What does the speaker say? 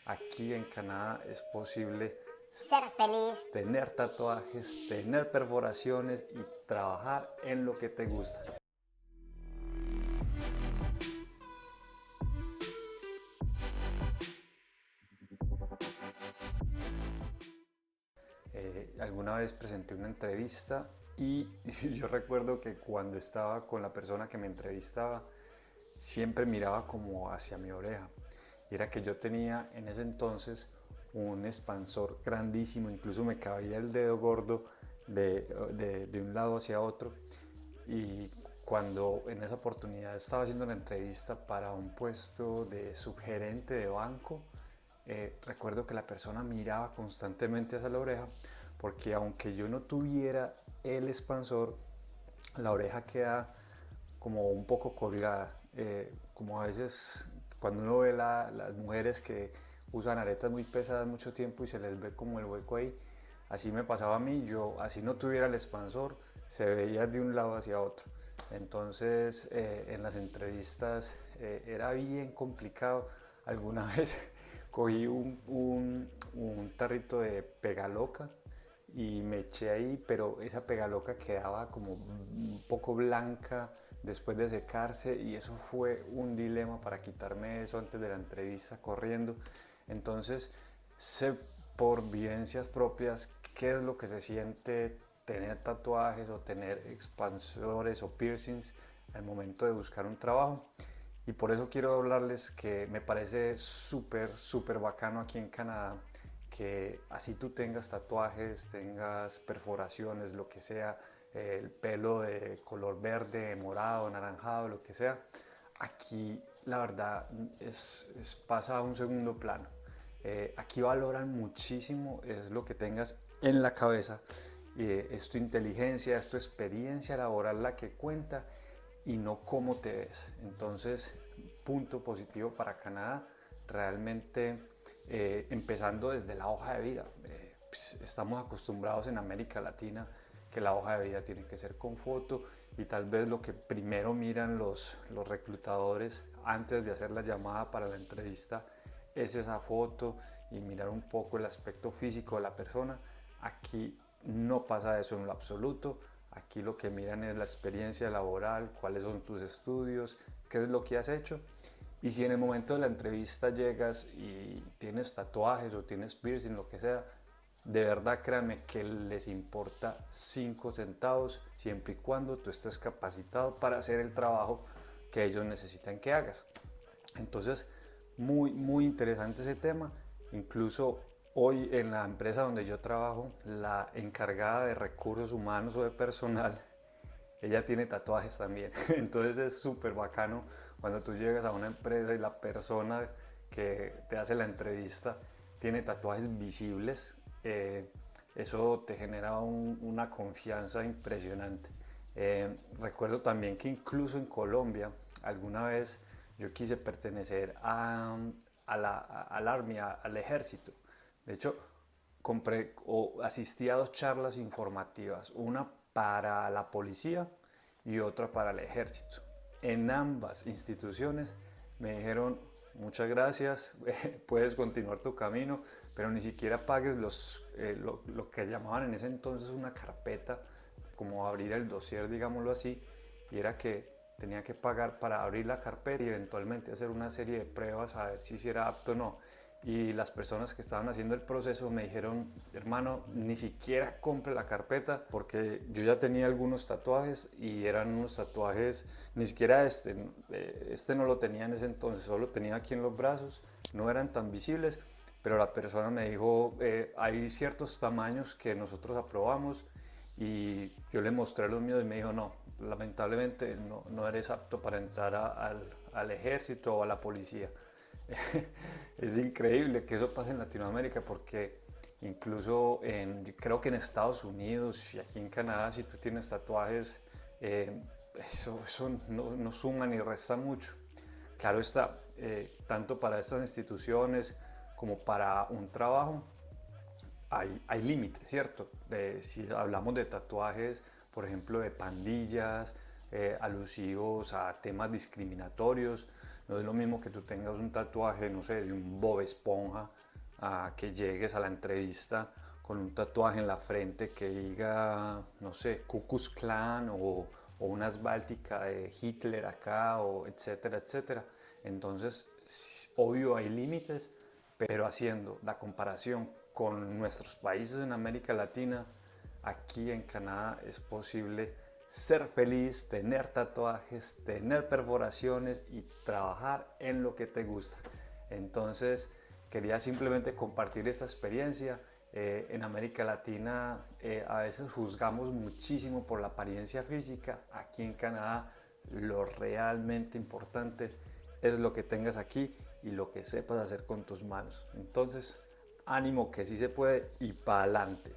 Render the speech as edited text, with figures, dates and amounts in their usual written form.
aquí en Canadá es posible ser feliz. tener tatuajes, tener perforaciones y trabajar en lo que te gusta. Alguna vez presenté una entrevista y yo recuerdo que cuando estaba con la persona que me entrevistaba, siempre miraba como hacia mi oreja. Y era que yo tenía en ese entonces un expansor grandísimo, incluso me cabía el dedo gordo de un lado hacia otro. Y cuando en esa oportunidad estaba haciendo la entrevista para un puesto de subgerente de banco, recuerdo que la persona miraba constantemente hacia la oreja porque aunque yo no tuviera el expansor, la oreja queda como un poco colgada, como a veces cuando uno ve las mujeres que usan aretas muy pesadas mucho tiempo y se les ve como el hueco ahí, así me pasaba a mí. Yo así no tuviera el expansor, se veía de un lado hacia otro. Entonces en las entrevistas era bien complicado. Alguna vez cogí un tarrito de pegaloca y me eché ahí, pero esa pegaloca quedaba como un poco blanca después de secarse y eso fue un dilema para quitarme eso antes de la entrevista corriendo. Entonces sé por vivencias propias qué es lo que se siente tener tatuajes o tener expansores o piercings al momento de buscar un trabajo. Y por eso quiero hablarles que me parece súper bacano aquí en Canadá que así tú tengas tatuajes, tengas perforaciones, lo que sea, el pelo de color verde, morado, anaranjado, lo que sea, aquí la verdad pasa a un segundo plano. Aquí valoran muchísimo es lo que tengas en la cabeza, es tu inteligencia, es tu experiencia laboral la que cuenta y no cómo te ves. Entonces, punto positivo para Canadá, realmente empezando desde la hoja de vida. Pues, estamos acostumbrados en América Latina que la hoja de vida tiene que ser con foto y tal vez lo que primero miran los reclutadores antes de hacer la llamada para la entrevista es esa foto y mirar un poco el aspecto físico de la persona. Aquí no pasa eso en lo absoluto. Aquí lo que miran es la experiencia laboral, cuáles son tus estudios, qué es lo que has hecho. Y si en el momento de la entrevista llegas y tienes tatuajes o tienes piercing, lo que sea, de verdad créanme que les importa 5 centavos siempre y cuando tú estés capacitado para hacer el trabajo que ellos necesitan que hagas. Entonces, muy interesante ese tema. Incluso hoy en la empresa donde yo trabajo, la encargada de recursos humanos o de personal, ella tiene tatuajes también. Entonces es súper bacano cuando tú llegas a una empresa y la persona que te hace la entrevista tiene tatuajes visibles. Eso te genera una confianza impresionante. Recuerdo también que incluso en Colombia, alguna vez yo quise pertenecer al Army, al ejército. De hecho, compré o asistí a dos charlas informativas, una para la policía y otra para el ejército. En ambas instituciones me dijeron muchas gracias, puedes continuar tu camino, pero ni siquiera pagues lo que llamaban en ese entonces una carpeta, como abrir el dossier, digámoslo así, y era que tenía que pagar para abrir la carpeta y eventualmente hacer una serie de pruebas a ver si era apto o no. Y las personas que estaban haciendo el proceso me dijeron, hermano, ni siquiera compre la carpeta porque yo ya tenía algunos tatuajes y eran unos tatuajes, ni siquiera este no lo tenía en ese entonces, solo tenía aquí en los brazos, no eran tan visibles, pero la persona me dijo, hay ciertos tamaños que nosotros aprobamos y yo le mostré los míos y me dijo, no, lamentablemente no eres apto para entrar al ejército o a la policía. Es increíble que eso pase en Latinoamérica porque incluso creo que en Estados Unidos y aquí en Canadá si tú tienes tatuajes eso no suma ni resta mucho. Claro está, tanto para estas instituciones como para un trabajo hay límites, ¿cierto? Si hablamos de tatuajes, por ejemplo, de pandillas, alusivos a temas discriminatorios, No es lo mismo que tú tengas un tatuaje, no sé, de un Bob Esponja, a que llegues a la entrevista con un tatuaje en la frente que diga, no sé, Ku Klux Klan o una esváltica de Hitler acá, o etcétera, etcétera. Entonces, obvio hay límites, pero haciendo la comparación con nuestros países en América Latina, aquí en Canadá es posible ser feliz, tener tatuajes, tener perforaciones y trabajar en lo que te gusta. Entonces, quería simplemente compartir esta experiencia. En América Latina a veces juzgamos muchísimo por la apariencia física. Aquí en Canadá lo realmente importante es lo que tengas aquí y lo que sepas hacer con tus manos. Entonces, ánimo que sí se puede y para adelante.